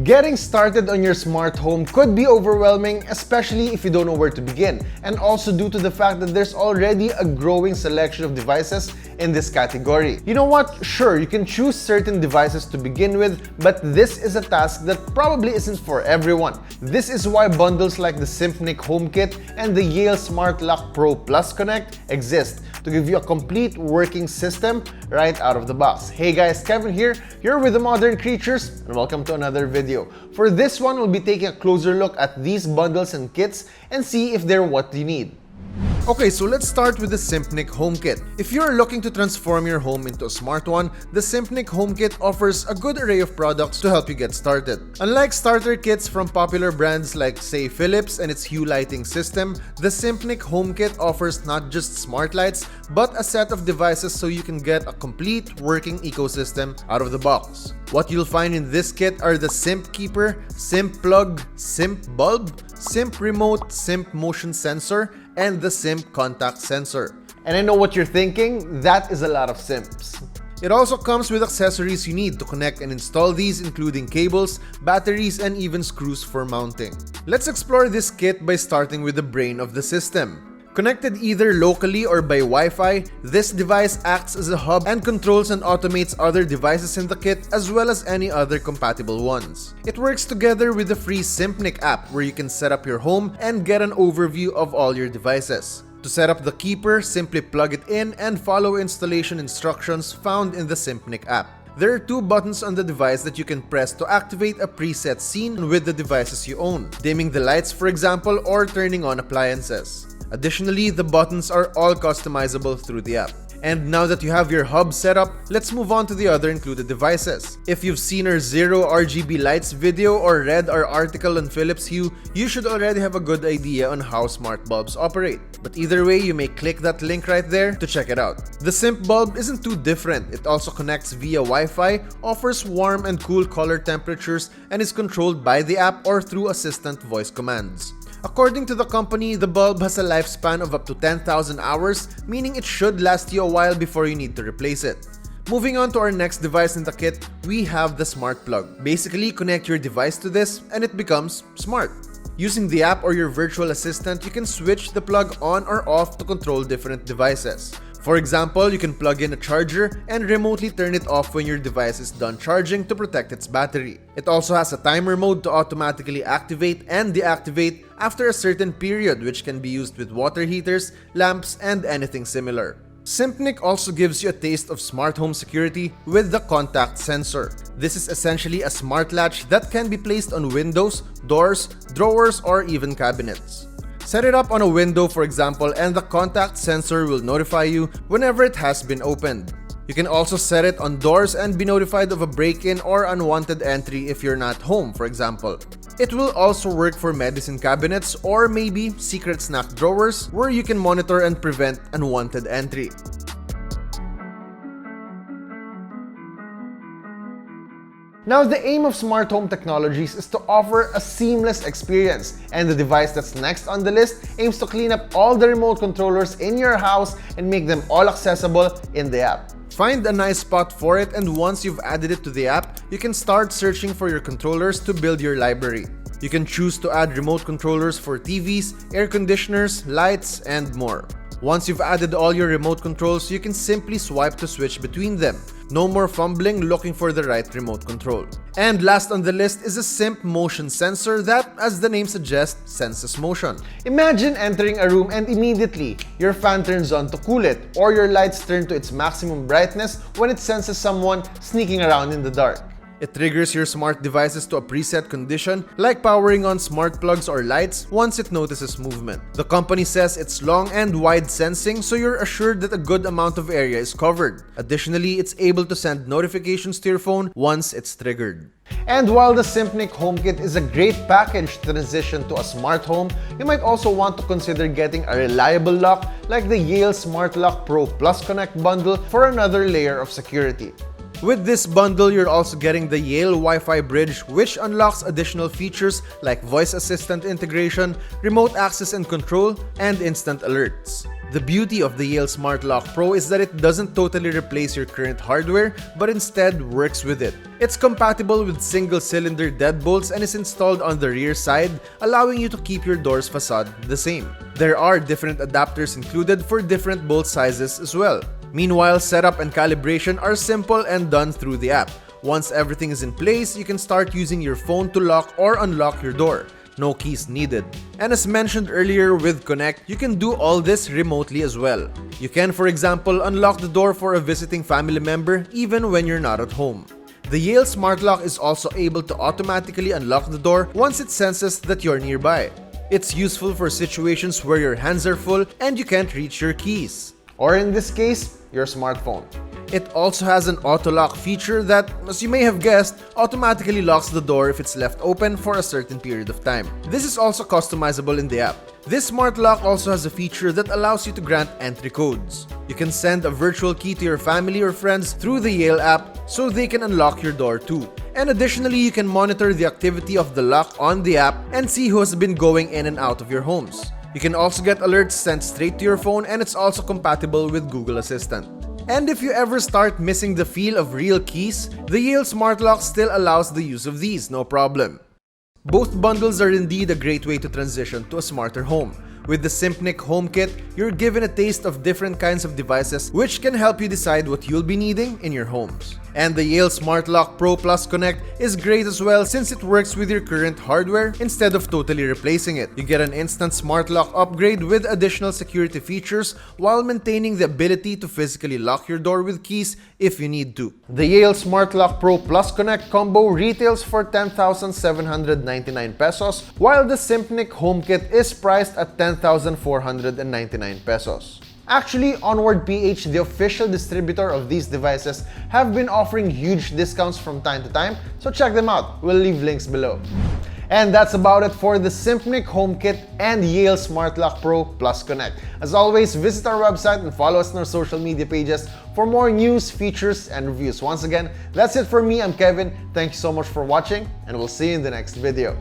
Getting started on your smart home could be overwhelming, especially if you don't know where to begin, and also due to the fact that there's already a growing selection of devices in this category. You know what? Sure, you can choose certain devices to begin with, but this is a task that probably isn't for everyone. This is why bundles like the SiMPNiC Home Kit and the Yale Smart Lock Pro Plus Connect exist to give you a complete working system right out of the box. Hey guys, Kevin here. You're with the Modern Creatures, and welcome to another video. For this one, we'll be taking a closer look at these bundles and kits and see if they're what you need. Okay, so let's start with the SiMPNiC Home Kit. If you're looking to transform your home into a smart one, the SiMPNiC Home Kit offers a good array of products to help you get started. Unlike starter kits from popular brands like, say, Philips and its Hue lighting system, the SiMPNiC Home Kit offers not just smart lights, but a set of devices so you can get a complete working ecosystem out of the box. What you'll find in this kit are the SiMP Keeper, SiMP Plug, SiMP Bulb, SiMP Remote, SiMP Motion Sensor, and the SiMP Contact Sensor. And I know what you're thinking, that is a lot of SiMPs. It also comes with accessories you need to connect and install these, including cables, batteries, and even screws for mounting. Let's explore this kit by starting with the brain of the system. Connected either locally or by Wi-Fi, this device acts as a hub and controls and automates other devices in the kit as well as any other compatible ones. It works together with the free SiMPNiC app where you can set up your home and get an overview of all your devices. To set up the Keeper, simply plug it in and follow installation instructions found in the SiMPNiC app. There are two buttons on the device that you can press to activate a preset scene with the devices you own, dimming the lights for example or turning on appliances. Additionally, the buttons are all customizable through the app. And now that you have your hub set up, let's move on to the other included devices. If you've seen our Zero RGB Lights video or read our article on Philips Hue, you should already have a good idea on how smart bulbs operate. But either way, you may click that link right there to check it out. The SiMP bulb isn't too different. It also connects via Wi-Fi, offers warm and cool color temperatures, and is controlled by the app or through assistant voice commands. According to the company, the bulb has a lifespan of up to 10,000 hours, meaning it should last you a while before you need to replace it. Moving on to our next device in the kit, we have the Smart Plug. Basically, connect your device to this and it becomes smart. Using the app or your virtual assistant, you can switch the plug on or off to control different devices. For example, you can plug in a charger and remotely turn it off when your device is done charging to protect its battery. It also has a timer mode to automatically activate and deactivate after a certain period, which can be used with water heaters, lamps, and anything similar. SiMPNiC also gives you a taste of smart home security with the contact sensor. This is essentially a smart latch that can be placed on windows, doors, drawers, or even cabinets. Set it up on a window, for example, and the contact sensor will notify you whenever it has been opened. You can also set it on doors and be notified of a break-in or unwanted entry if you're not home, for example. It will also work for medicine cabinets or maybe secret snack drawers where you can monitor and prevent unwanted entry. Now, the aim of smart home technologies is to offer a seamless experience, and the device that's next on the list aims to clean up all the remote controllers in your house and make them all accessible in the app. Find a nice spot for it, and once you've added it to the app, you can start searching for your controllers to build your library. You can choose to add remote controllers for TVs, air conditioners, lights, and more. Once you've added all your remote controls, you can simply swipe to switch between them. No more fumbling looking for the right remote control. And last on the list is a SiMP motion sensor that, as the name suggests, senses motion. Imagine entering a room and immediately your fan turns on to cool it, or your lights turn to its maximum brightness when it senses someone sneaking around in the dark. It triggers your smart devices to a preset condition, like powering on smart plugs or lights once it notices movement. The company says it's long and wide sensing, so you're assured that a good amount of area is covered. Additionally, it's able to send notifications to your phone once it's triggered. And while the SiMPNiC Home Kit is a great package to transition to a smart home, you might also want to consider getting a reliable lock like the Yale Smart Lock Pro Plus Connect bundle for another layer of security. With this bundle, you're also getting the Yale Wi-Fi bridge, which unlocks additional features like voice assistant integration, remote access and control, and instant alerts. The beauty of the Yale Smart Lock Pro is that it doesn't totally replace your current hardware, but instead works with it. It's compatible with single-cylinder deadbolts and is installed on the rear side, allowing you to keep your door's facade the same. There are different adapters included for different bolt sizes as well. Meanwhile, setup and calibration are simple and done through the app. Once everything is in place, you can start using your phone to lock or unlock your door. No keys needed. And as mentioned earlier with Connect, you can do all this remotely as well. You can, for example, unlock the door for a visiting family member even when you're not at home. The Yale Smart Lock is also able to automatically unlock the door once it senses that you're nearby. It's useful for situations where your hands are full and you can't reach your keys. Or in this case, your smartphone. It also has an auto-lock feature that, as you may have guessed, automatically locks the door if it's left open for a certain period of time. This is also customizable in the app. This smart lock also has a feature that allows you to grant entry codes. You can send a virtual key to your family or friends through the Yale app so they can unlock your door too. And additionally, you can monitor the activity of the lock on the app and see who has been going in and out of your homes. You can also get alerts sent straight to your phone, and it's also compatible with Google Assistant. And if you ever start missing the feel of real keys, the Yale Smart Lock still allows the use of these, no problem. Both bundles are indeed a great way to transition to a smarter home. With the SiMPNiC Home Kit, you're given a taste of different kinds of devices which can help you decide what you'll be needing in your homes. And the Yale Smart Lock Pro Plus Connect is great as well since it works with your current hardware instead of totally replacing it. You get an instant smart lock upgrade with additional security features while maintaining the ability to physically lock your door with keys if you need to. The Yale Smart Lock Pro Plus Connect combo retails for 10,799 pesos, while the SiMPNiC Home Kit is priced at 10,499 pesos. Actually, Onward PH, the official distributor of these devices, have been offering huge discounts from time to time, so check them out. We'll leave links below. And that's about it for the SiMPNiC Home Kit and Yale Smart Lock Pro Plus Connect. As always, visit our website and follow us on our social media pages for more news, features, and reviews. Once again, that's it for me. I'm Kevin. Thank you so much for watching, and we'll see you in the next video.